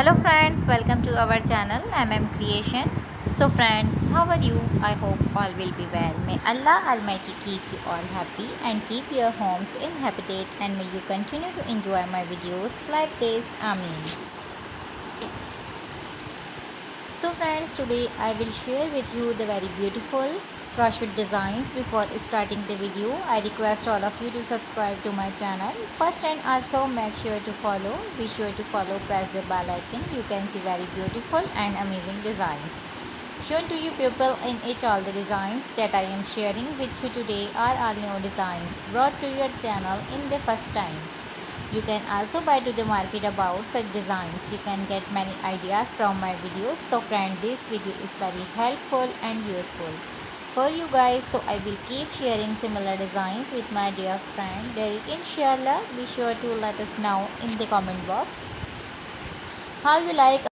Hello friends, welcome to our channel Creation. So friends, how are you? I hope all will be well. May Allah Almighty keep you all happy and keep your homes inhabited, and may you continue to enjoy my videos like this. Ameen. So friends, today I will share with you the very beautiful crochet designs. Before starting the video, I request all of you to subscribe to my channel first, and also make sure to follow. Be sure to follow, press the bell icon. You can see very beautiful and amazing designs shown to you people in each. All the designs that I am sharing with you today are all new designs brought to your channel in the first time. You can also buy to the market about such designs. You can get many ideas from my videos. So friend, this video is very helpful and useful for you guys. So I will keep sharing similar designs with my dear friend Derek. Inshallah, be sure to let us know in the comment box how you like